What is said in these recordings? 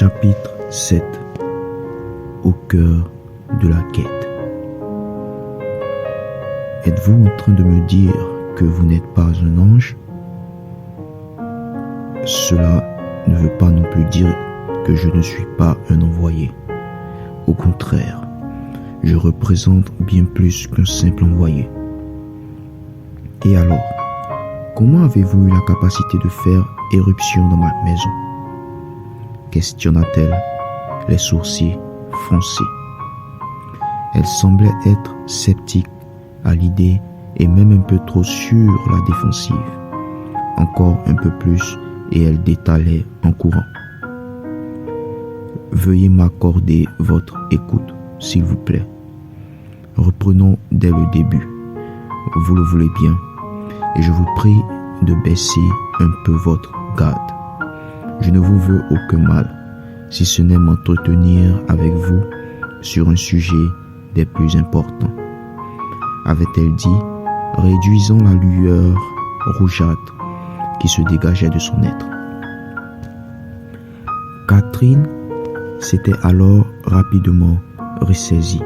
Chapitre 7. Au cœur de la quête. Êtes-vous en train de me dire que vous n'êtes pas un ange? Cela ne veut pas non plus dire que je ne suis pas un envoyé. Au contraire, je représente bien plus qu'un simple envoyé. Et alors, comment avez-vous eu la capacité de faire éruption dans ma maison? Questionna-t-elle, les sourcils froncés. Elle semblait être sceptique à l'idée et même un peu trop sur la défensive. Encore un peu plus et elle détalait en courant. Veuillez m'accorder votre écoute, s'il vous plaît. Reprenons dès le début. Vous le voulez bien, et je vous prie de baisser un peu votre garde. Je ne vous veux aucun mal, si ce n'est m'entretenir avec vous sur un sujet des plus importants, avait-elle dit, réduisant la lueur rougeâtre qui se dégageait de son être. Catherine s'était alors rapidement ressaisie,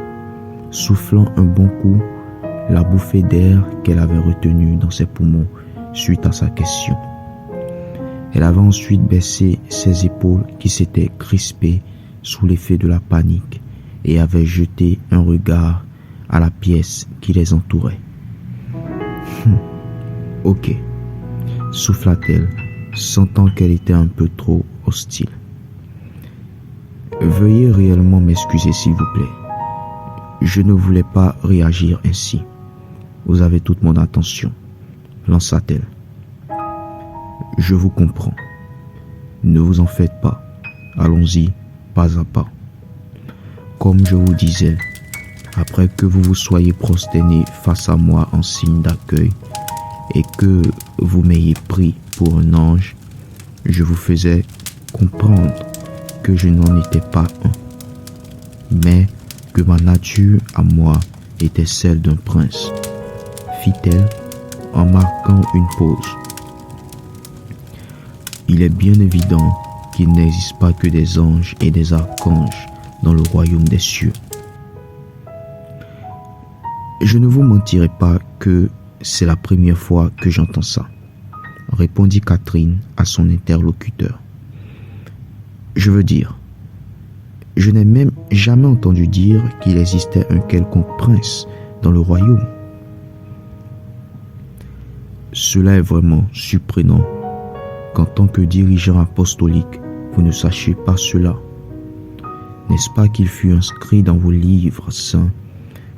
soufflant un bon coup la bouffée d'air qu'elle avait retenue dans ses poumons suite à sa question. Elle avait ensuite baissé ses épaules qui s'étaient crispées sous l'effet de la panique et avait jeté un regard à la pièce qui les entourait. Ok, souffla-t-elle, sentant qu'elle était un peu trop hostile. Veuillez réellement m'excuser, s'il vous plaît. Je ne voulais pas réagir ainsi. Vous avez toute mon attention, lança-t-elle. Je vous comprends. Ne vous en faites pas. Allons-y, pas à pas. Comme je vous disais, après que vous vous soyez prosterné face à moi en signe d'accueil et que vous m'ayez pris pour un ange, je vous faisais comprendre que je n'en étais pas un, mais que ma nature à moi était celle d'un prince, fit-elle en marquant une pause. Il est bien évident qu'il n'existe pas que des anges et des archanges dans le royaume des cieux. Je ne vous mentirai pas que c'est la première fois que j'entends ça, répondit Catherine à son interlocuteur. Je veux dire, je n'ai même jamais entendu dire qu'il existait un quelconque prince dans le royaume. Cela est vraiment surprenant qu'en tant que dirigeant apostolique, vous ne sachiez pas cela. N'est-ce pas qu'il fut inscrit dans vos livres saints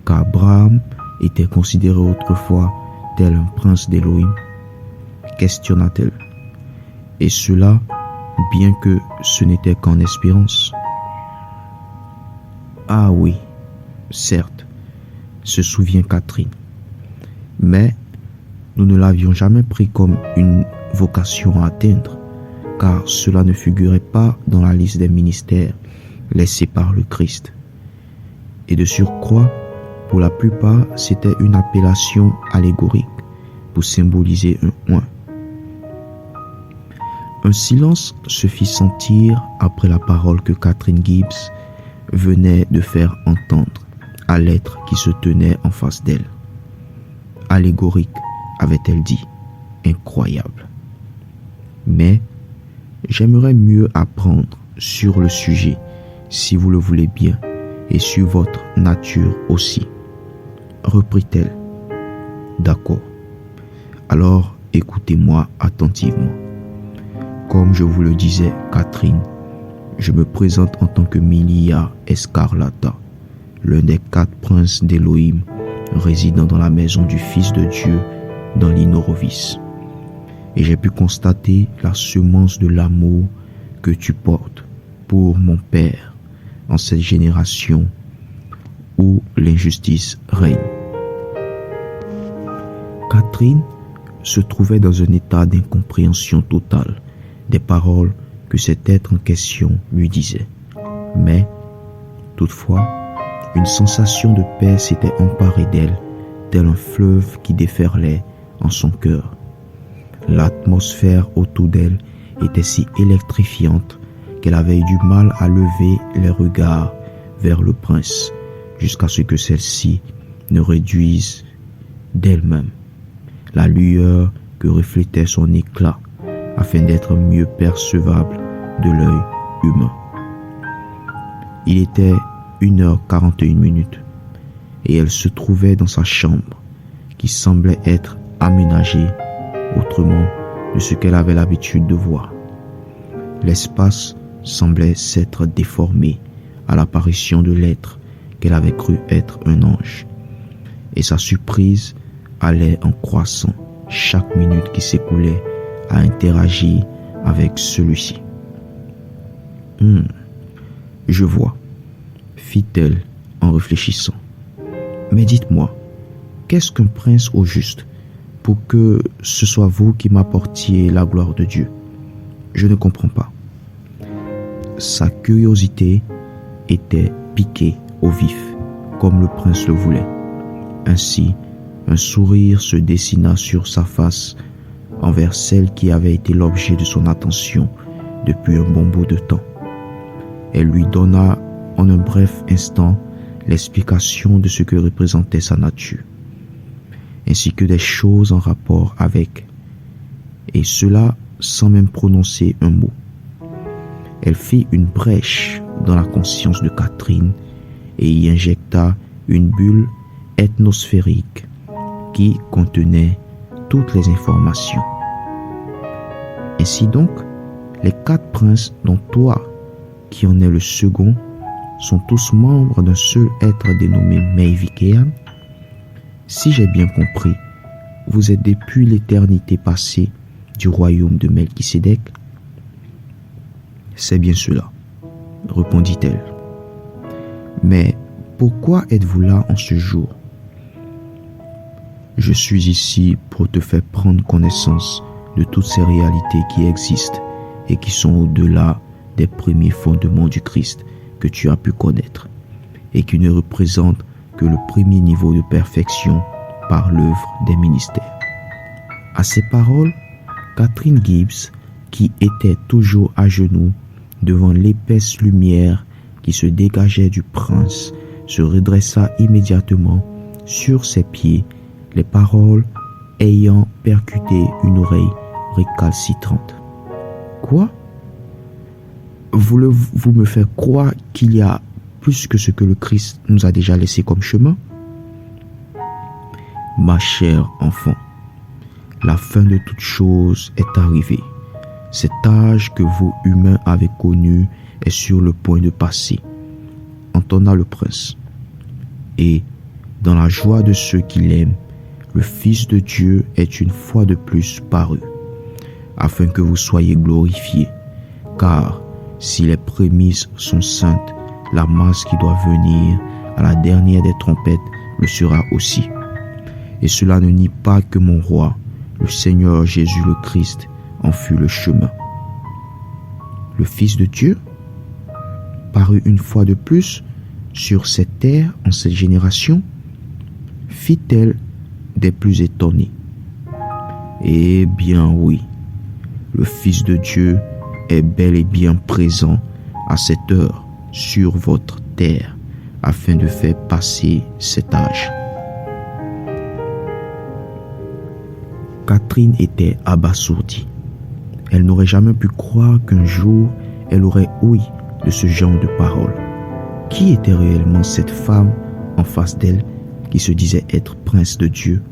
qu'Abraham était considéré autrefois tel un prince d'Élohim? Questionna-t-elle. Et cela, bien que ce n'était qu'en espérance. Ah oui, certes, se souvient Catherine. Mais nous ne l'avions jamais pris comme une vocation à atteindre, car cela ne figurait pas dans la liste des ministères laissés par le Christ. Et de surcroît, pour la plupart, c'était une appellation allégorique pour symboliser un oint. Un silence se fit sentir après la parole que Catherine Gibbs venait de faire entendre à l'être qui se tenait en face d'elle. Allégorique, avait-elle dit, incroyable. Mais j'aimerais mieux apprendre sur le sujet, si vous le voulez bien, et sur votre nature aussi, reprit-elle. D'accord. Alors écoutez-moi attentivement. Comme je vous le disais, Catherine, je me présente en tant que Milia Escarlata, l'un des 4 princes d'Élohim résidant dans la maison du Fils de Dieu dans l'Inorovis. Et j'ai pu constater la semence de l'amour que tu portes pour mon Père en cette génération où l'injustice règne. Catherine se trouvait dans un état d'incompréhension totale des paroles que cet être en question lui disait. Mais, toutefois, une sensation de paix s'était emparée d'elle, tel un fleuve qui déferlait en son cœur. L'atmosphère autour d'elle était si électrifiante qu'elle avait eu du mal à lever les regards vers le prince, jusqu'à ce que celle-ci ne réduise d'elle-même la lueur que reflétait son éclat, afin d'être mieux percevable de l'œil humain. Il était 1h41 et elle se trouvait dans sa chambre, qui semblait être aménagée autrement de ce qu'elle avait l'habitude de voir. L'espace semblait s'être déformé à l'apparition de l'être qu'elle avait cru être un ange, et sa surprise allait en croissant chaque minute qui s'écoulait à interagir avec celui-ci. Je vois, fit-elle en réfléchissant. Mais dites-moi, qu'est-ce qu'un prince au juste pour que ce soit vous qui m'apportiez la gloire de Dieu? Je ne comprends pas. Sa curiosité était piquée au vif, comme le prince le voulait. Ainsi, un sourire se dessina sur sa face envers celle qui avait été l'objet de son attention depuis un bon bout de temps. Elle lui donna en un bref instant l'explication de ce que représentait sa nature, ainsi que des choses en rapport avec, et cela sans même prononcer un mot. Elle fit une brèche dans la conscience de Catherine et y injecta une bulle ethnosphérique qui contenait toutes les informations. Ainsi donc, les 4 princes dont toi, qui en es le second, sont tous membres d'un seul être dénommé Meivikean. Si j'ai bien compris, vous êtes depuis l'éternité passée du royaume de Melchisédek. C'est bien cela, répondit-elle. Mais pourquoi êtes-vous là en ce jour? Je suis ici pour te faire prendre connaissance de toutes ces réalités qui existent et qui sont au-delà des premiers fondements du Christ que tu as pu connaître et qui ne représentent que le premier niveau de perfection par l'œuvre des ministères. À ces paroles, Catherine Gibbs, qui était toujours à genoux devant l'épaisse lumière qui se dégageait du prince, se redressa immédiatement sur ses pieds, les paroles ayant percuté une oreille récalcitrante. Quoi? Voulez-vous me faire croire qu'il y a plus que ce que le Christ nous a déjà laissé comme chemin? Ma chère enfant, la fin de toute chose est arrivée. Cet âge que vous, humains, avez connu est sur le point de passer, entonna le prince. Et, dans la joie de ceux qui l'aiment, le Fils de Dieu est une fois de plus paru, afin que vous soyez glorifiés, car si les prémices sont saintes, la masse qui doit venir à la dernière des trompettes le sera aussi. Et cela ne nie pas que mon roi, le Seigneur Jésus le Christ, en fut le chemin. Le Fils de Dieu parut une fois de plus sur cette terre en cette génération, fit-elle des plus étonnés. Eh bien oui, le Fils de Dieu est bel et bien présent à cette heure sur votre terre afin de faire passer cet âge. Catherine était abasourdie. Elle n'aurait jamais pu croire qu'un jour elle aurait ouï de ce genre de paroles. Qui était réellement cette femme en face d'elle qui se disait être prince de Dieu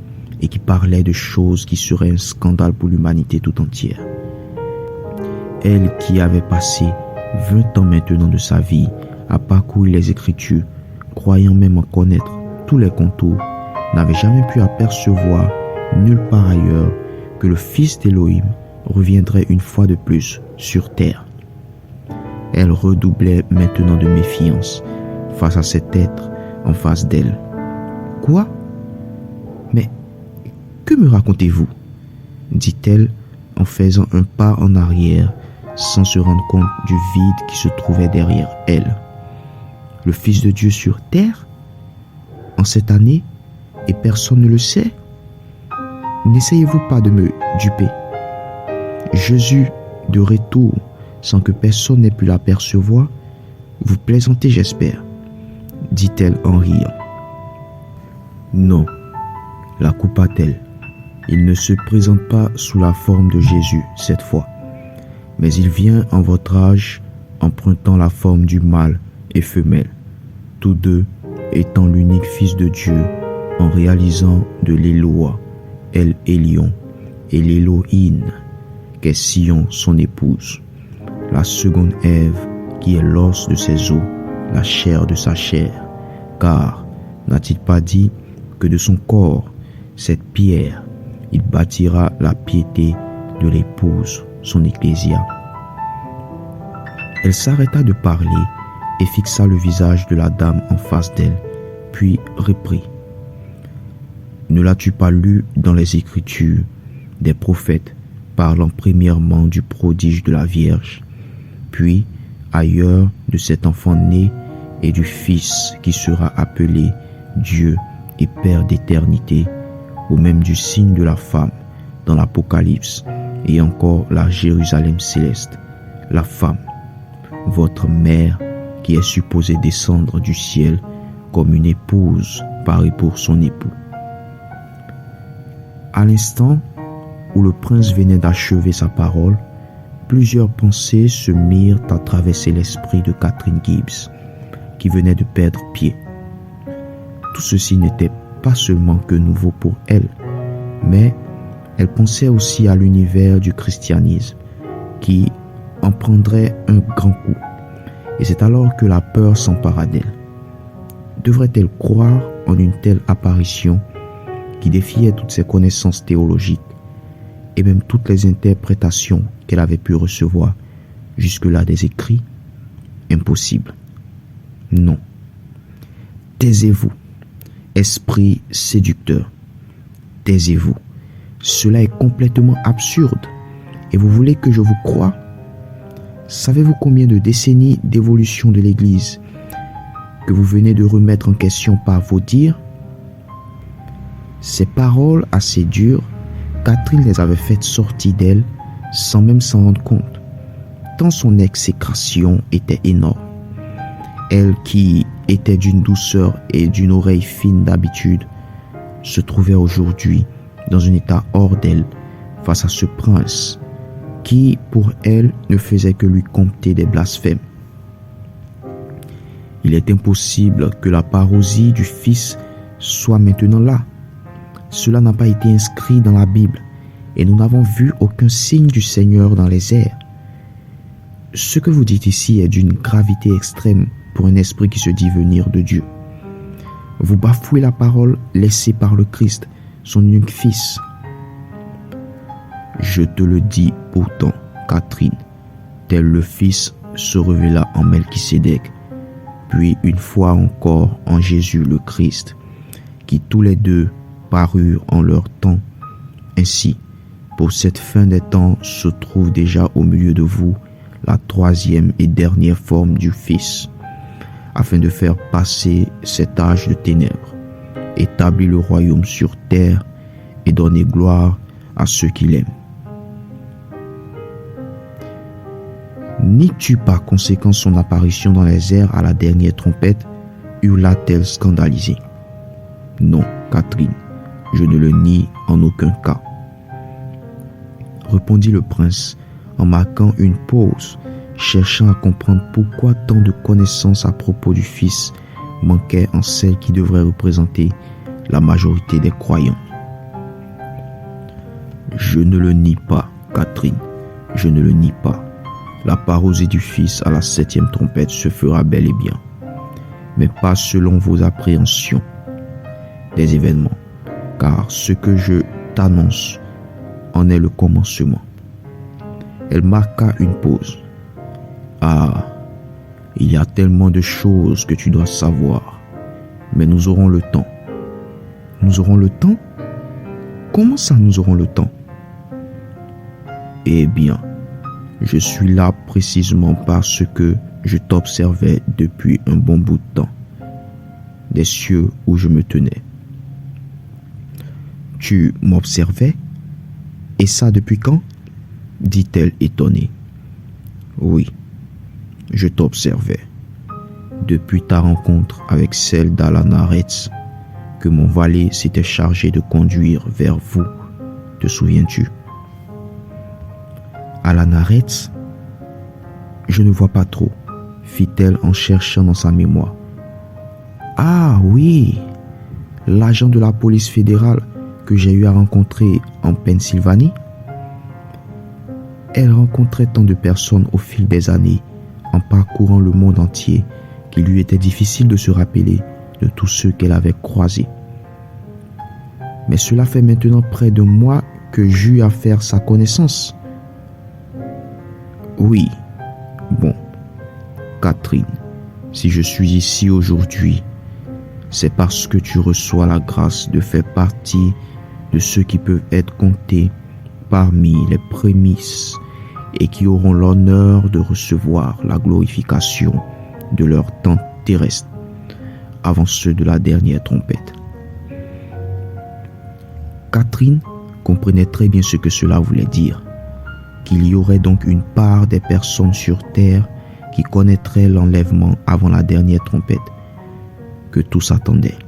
et qui parlait de choses qui seraient un scandale pour l'humanité tout entière? Elle qui avait passé 20 ans maintenant de sa vie à parcourir les Écritures, croyant même en connaître tous les contours, n'avait jamais pu apercevoir nulle part ailleurs que le Fils d'Élohim reviendrait une fois de plus sur terre. Elle redoublait maintenant de méfiance face à cet être en face d'elle. Quoi? Mais que me racontez-vous? Dit-elle en faisant un pas en arrière sans se rendre compte du vide qui se trouvait derrière elle. Le Fils de Dieu sur terre? En cette année? Et personne ne le sait? N'essayez-vous pas de me duper? Jésus, de retour, sans que personne n'ait pu l'apercevoir? Vous plaisantez, j'espère, dit-elle en riant. Non, la coupa-t-elle. Il ne se présente pas sous la forme de Jésus cette fois, mais il vient en votre âge, empruntant la forme du mâle et femelle, tous deux étant l'unique Fils de Dieu, en réalisant de l'Éloa, El Élyon, et l'Élohine, qu'est Sion son épouse, la seconde Ève, qui est l'os de ses os, la chair de sa chair, car n'a-t-il pas dit que de son corps, cette pierre, il bâtira la piété de l'épouse, son ecclésia. Elle s'arrêta de parler et fixa le visage de la dame en face d'elle, puis reprit. Ne l'as-tu pas lu dans les Écritures, des prophètes parlant premièrement du prodige de la Vierge, puis ailleurs de cet enfant né et du Fils qui sera appelé Dieu et Père d'éternité, ou même du signe de la femme dans l'Apocalypse, et encore la Jérusalem céleste, la femme, votre mère qui est supposée descendre du ciel comme une épouse parée pour son époux. À l'instant où le prince venait d'achever sa parole, plusieurs pensées se mirent à traverser l'esprit de Catherine Gibbs, qui venait de perdre pied. Tout ceci n'était pas seulement que nouveau pour elle, mais elle pensait aussi à l'univers du christianisme, qui en prendrait un grand coup. Et c'est alors que la peur s'empara d'elle. Devrait-elle croire en une telle apparition qui défiait toutes ses connaissances théologiques et même toutes les interprétations qu'elle avait pu recevoir jusque-là des écrits? Impossible. Non. Taisez-vous, esprit séducteur. Taisez-vous. Cela est complètement absurde. Et vous voulez que je vous croie? Savez-vous combien de décennies d'évolution de l'Église que vous venez de remettre en question par vos dires? Ces paroles assez dures, Catherine les avait faites sortir d'elle sans même s'en rendre compte, tant son exécration était énorme. Elle qui était d'une douceur et d'une oreille fine d'habitude, se trouvait aujourd'hui dans un état hors d'elle face à ce prince qui, pour elle, ne faisait que lui compter des blasphèmes. Il est impossible que la parousie du Fils soit maintenant là. Cela n'a pas été inscrit dans la Bible et nous n'avons vu aucun signe du Seigneur dans les airs. Ce que vous dites ici est d'une gravité extrême pour un esprit qui se dit venir de Dieu. Vous bafouez la parole laissée par le Christ, son unique Fils. Je te le dis pourtant, Catherine, tel le Fils se révéla en Melchisédek, puis une fois encore en Jésus le Christ, qui tous les deux parurent en leur temps. Ainsi, pour cette fin des temps se trouve déjà au milieu de vous la troisième et dernière forme du Fils, afin de faire passer cet âge de ténèbres, établir le royaume sur terre et donner gloire à ceux qui l'aiment. Nies-tu par conséquent son apparition dans les airs à la dernière trompette? Hurla-t-elle scandalisée. Non, Catherine, je ne le nie en aucun cas, répondit le prince en marquant une pause, cherchant à comprendre pourquoi tant de connaissances à propos du Fils manquaient en celle qui devrait représenter la majorité des croyants. Je ne le nie pas, Catherine, je ne le nie pas. La parousie du Fils à la 7e trompette se fera bel et bien, mais pas selon vos appréhensions des événements, car ce que je t'annonce en est le commencement. Elle marqua une pause. Ah, il y a tellement de choses que tu dois savoir, mais nous aurons le temps. Nous aurons le temps? Comment ça nous aurons le temps? Eh bien, je suis là précisément parce que je t'observais depuis un bon bout de temps, des cieux où je me tenais. Tu m'observais? Et ça depuis quand? Dit-elle étonnée. Oui, je t'observais. Depuis ta rencontre avec celle d'Alana Retz, que mon valet s'était chargé de conduire vers vous. Te souviens-tu? Alana Retz? Je ne vois pas trop, fit-elle en cherchant dans sa mémoire. Ah oui, l'agent de la police fédérale que j'ai eu à rencontrer en Pennsylvanie. Elle rencontrait tant de personnes au fil des années, en parcourant le monde entier, qu'il lui était difficile de se rappeler de tous ceux qu'elle avait croisés. Mais cela fait maintenant près de mois que j'eus à faire sa connaissance. Oui, bon, Catherine, si je suis ici aujourd'hui, c'est parce que tu reçois la grâce de faire partie de ceux qui peuvent être comptés parmi les prémices et qui auront l'honneur de recevoir la glorification de leur temps terrestre avant ceux de la dernière trompette. Catherine comprenait très bien ce que cela voulait dire, qu'il y aurait donc une part des personnes sur terre qui connaîtraient l'enlèvement avant la dernière trompette, que tous attendaient.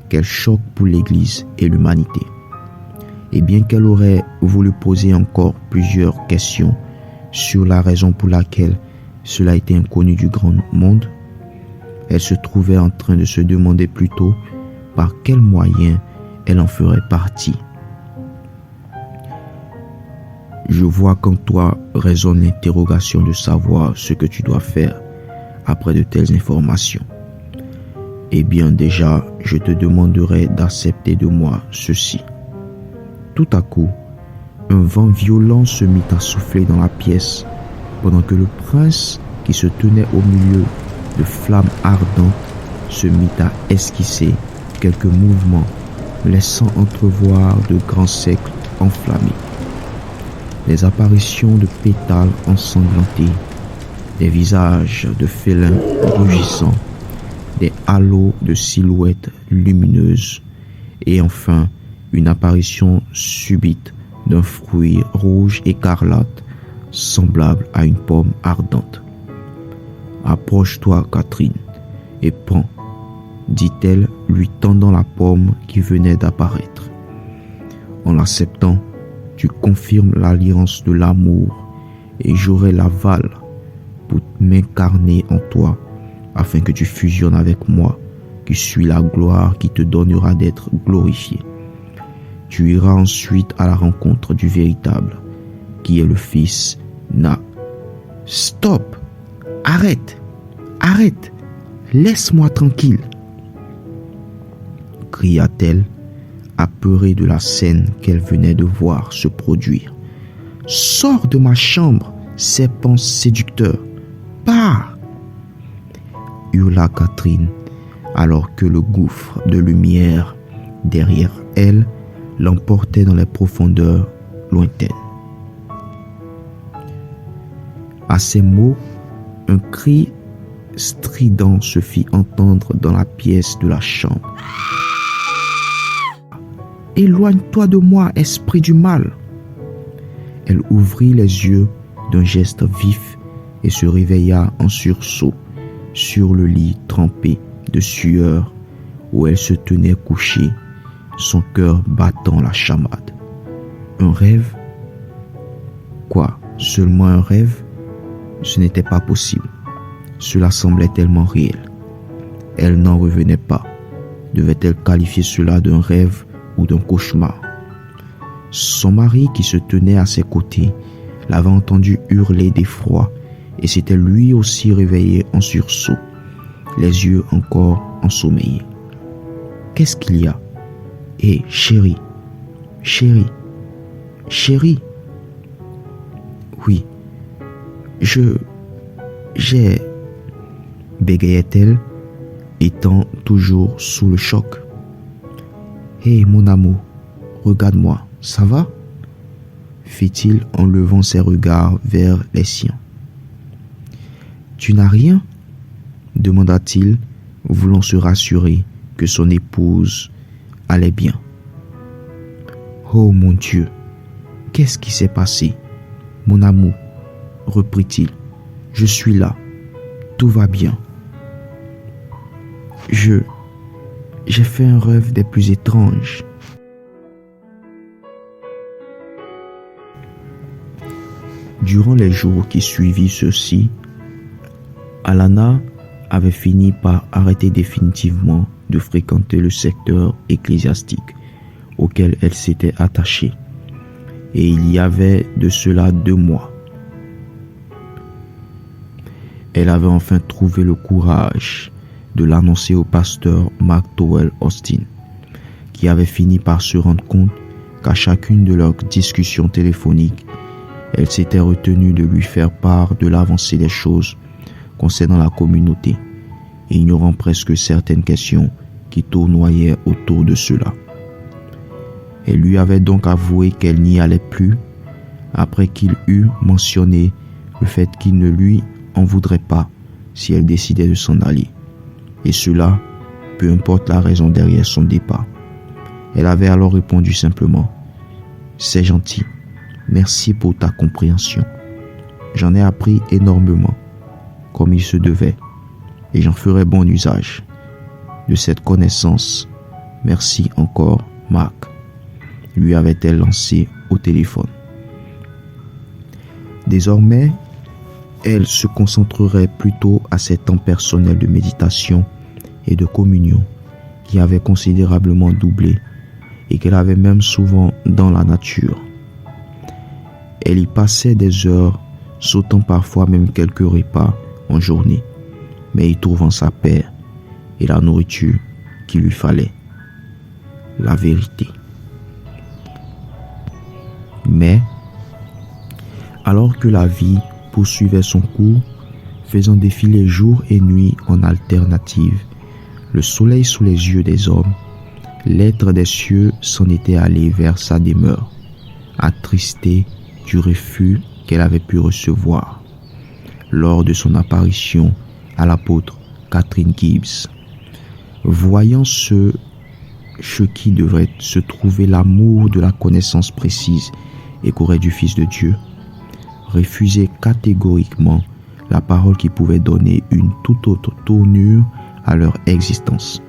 Quel choc pour l'Église et l'humanité. Et bien qu'elle aurait voulu poser encore plusieurs questions sur la raison pour laquelle cela était inconnu du grand monde, elle se trouvait en train de se demander plutôt par quels moyens elle en ferait partie. Je vois qu'en toi résonne l'interrogation de savoir ce que tu dois faire après de telles informations. Eh bien déjà, je te demanderai d'accepter de moi ceci. Tout à coup, un vent violent se mit à souffler dans la pièce, pendant que le prince, qui se tenait au milieu de flammes ardentes, se mit à esquisser quelques mouvements, laissant entrevoir de grands cercles enflammés. Des apparitions de pétales ensanglantés, des visages de félins rugissants, des halos de silhouettes lumineuses, et enfin une apparition subite d'un fruit rouge écarlate semblable à une pomme ardente. « Approche-toi, Catherine, et prends, » dit-elle, lui tendant la pomme qui venait d'apparaître. En l'acceptant, tu confirmes l'alliance de l'amour, et j'aurai l'aval pour m'incarner en toi, afin que tu fusionnes avec moi, qui suis la gloire qui te donnera d'être glorifié. Tu iras ensuite à la rencontre du véritable, qui est le fils Na. « Stop! Arrête! Arrête! Laisse-moi tranquille !» cria-t-elle, apeurée de la scène qu'elle venait de voir se produire. « Sors de ma chambre, serpent séducteur! Pars !» hurla Catherine, alors que le gouffre de lumière derrière elle l'emportait dans les profondeurs lointaines. À ces mots, un cri strident se fit entendre dans la pièce de la chambre. « Éloigne-toi de moi, esprit du mal !» Elle ouvrit les yeux d'un geste vif et se réveilla en sursaut sur le lit trempé de sueur où elle se tenait couchée, son cœur battant la chamade. Un rêve? Quoi, seulement un rêve? Ce n'était pas possible. Cela semblait tellement réel. Elle n'en revenait pas. Devait-elle qualifier cela d'un rêve ou d'un cauchemar? Son mari, qui se tenait à ses côtés, l'avait entendu hurler d'effroi et s'était lui aussi réveillé en sursaut, les yeux encore ensommeillés. « Qu'est-ce qu'il y a? Hé, chérie, chérie, chérie. » Oui, j'ai, bégayait-elle, étant toujours sous le choc. « Hé, mon amour, regarde-moi, ça va ?» fit-il en levant ses regards vers les siens. « Tu n'as rien ?» demanda-t-il, voulant se rassurer que son épouse allait bien. « Oh mon Dieu, qu'est-ce qui s'est passé? Mon amour, reprit-il. Je suis là. Tout va bien. J'ai fait un rêve des plus étranges. Durant les jours qui suivirent ceux-ci, Alana avait fini par arrêter définitivement de fréquenter le secteur ecclésiastique auquel elle s'était attachée. Et il y avait de cela 2 mois. Elle avait enfin trouvé le courage de l'annoncer au pasteur McDowell Austin, qui avait fini par se rendre compte qu'à chacune de leurs discussions téléphoniques, elle s'était retenue de lui faire part de l'avancée des choses concernant la communauté, ignorant presque certaines questions qui tournoyaient autour de cela. Elle lui avait donc avoué qu'elle n'y allait plus, après qu'il eut mentionné le fait qu'il ne lui en voudrait pas si elle décidait de s'en aller. Et cela, peu importe la raison derrière son départ. Elle avait alors répondu simplement « C'est gentil, merci pour ta compréhension. J'en ai appris énormément, comme il se devait, et j'en ferai bon usage. De cette connaissance, merci encore, Marc », lui avait-elle lancé au téléphone. Désormais, elle se concentrerait plutôt à ses temps personnels de méditation et de communion qui avaient considérablement doublé et qu'elle avait même souvent dans la nature. Elle y passait des heures, sautant parfois même quelques repas en journée, mais y trouvant sa paix et la nourriture qu'il lui fallait, la vérité. Mais, alors que la vie poursuivait son cours, faisant défiler jour et nuit en alternative, le soleil sous les yeux des hommes, l'être des cieux s'en était allé vers sa demeure, attristé du refus qu'elle avait pu recevoir lors de son apparition à l'apôtre Catherine Gibbs. Voyant ce qui devrait se trouver l'amour de la connaissance précise et qu'aurait du Fils de Dieu, refuser catégoriquement la parole qui pouvait donner une toute autre tournure à leur existence.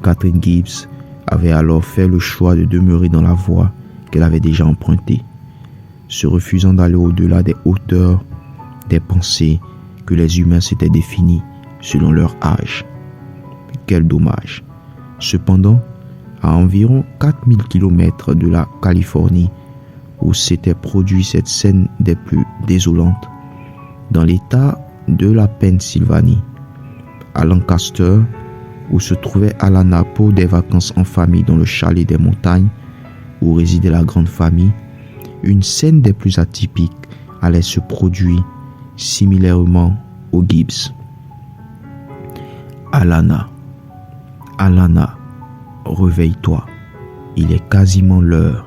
Catherine Gibbs avait alors fait le choix de demeurer dans la voie qu'elle avait déjà empruntée, se refusant d'aller au-delà des hauteurs des pensées que les humains s'étaient définies selon leur âge. Quel dommage! Cependant, à environ 4000 km de la Californie, où s'était produite cette scène des plus désolantes, dans l'état de la Pennsylvanie, à Lancaster, où se trouvait Alana pour des vacances en famille dans le chalet des montagnes, où résidait la grande famille, une scène des plus atypiques allait se produire similairement aux Gibbs. Alana, réveille-toi, il est quasiment l'heure.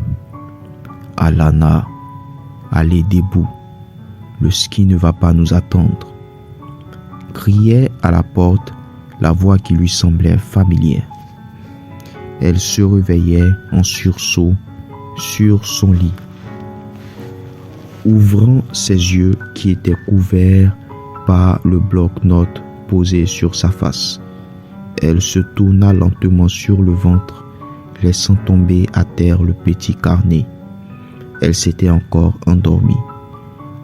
Alana, allez debout, le ski ne va pas nous attendre. Criait à la porte la voix qui lui semblait familière. Elle se réveillait en sursaut sur son lit, ouvrant ses yeux qui étaient couverts par le bloc-notes posé sur sa face. Elle se tourna lentement sur le ventre, laissant tomber à terre le petit carnet. Elle s'était encore endormie.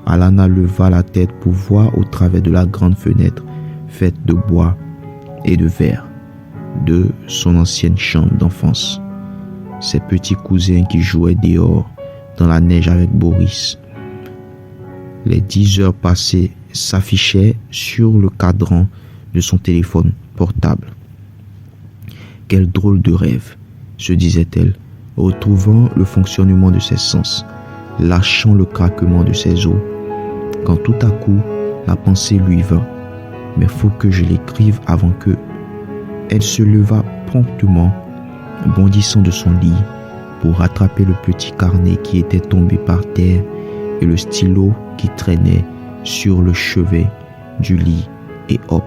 Alana leva la tête pour voir au travers de la grande fenêtre faite de bois et de verre de son ancienne chambre d'enfance. Ses petits cousins qui jouaient dehors dans la neige avec Boris. Les 10 heures passées s'affichaient sur le cadran de son téléphone portable. Quel drôle de rêve, se disait-elle, retrouvant le fonctionnement de ses sens, lâchant le craquement de ses os, quand tout à coup la pensée lui vint. Mais faut que je l'écrive avant que... Elle se leva promptement, bondissant de son lit pour rattraper le petit carnet qui était tombé par terre et le stylo qui traînait sur le chevet du lit, et hop,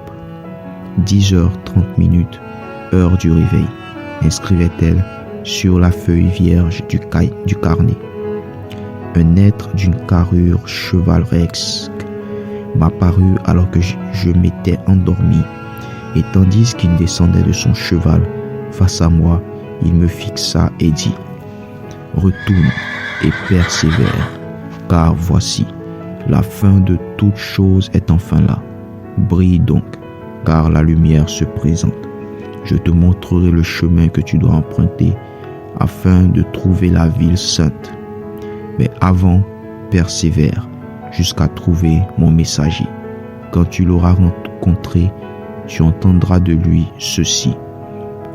10h30, heure du réveil, inscrivait-elle sur la feuille vierge du carnet. un être d'une carrure chevaleresque m'apparut alors que je m'étais endormi, et tandis qu'il descendait de son cheval face à moi, il me fixa et dit: Retourne et persévère, car voici, la fin de toute chose est enfin là. Brille donc, car la lumière se présente. Je te montrerai le chemin que tu dois emprunter afin de trouver la ville sainte. Mais avant, persévère jusqu'à trouver mon messager. Quand tu l'auras rencontré, tu entendras de lui ceci: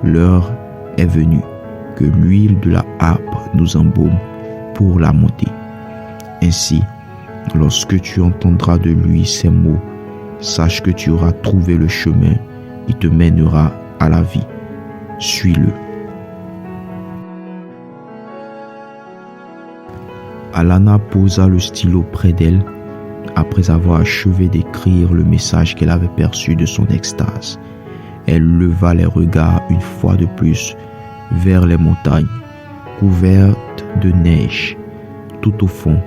l'heure est venue que l'huile de la harpe nous embaume pour la montée. Ainsi, lorsque tu entendras de lui ces mots, sache que tu auras trouvé le chemin qui te mènera à la vie. Suis-le. Alana posa le stylo près d'elle après avoir achevé d'écrire le message qu'elle avait perçu de son extase. Elle leva les regards une fois de plus vers les montagnes, couvertes de neige, tout au fond,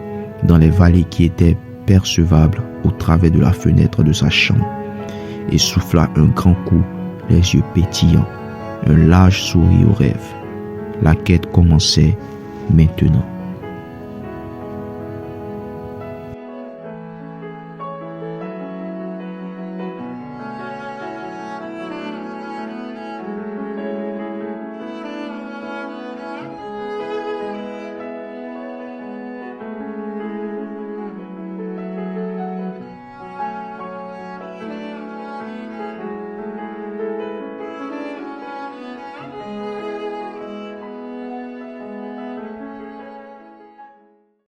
dans les vallées qui étaient percevables au travers de la fenêtre de sa chambre, et souffla un grand coup, les yeux pétillants, un large sourire aux rêves. La quête commençait maintenant.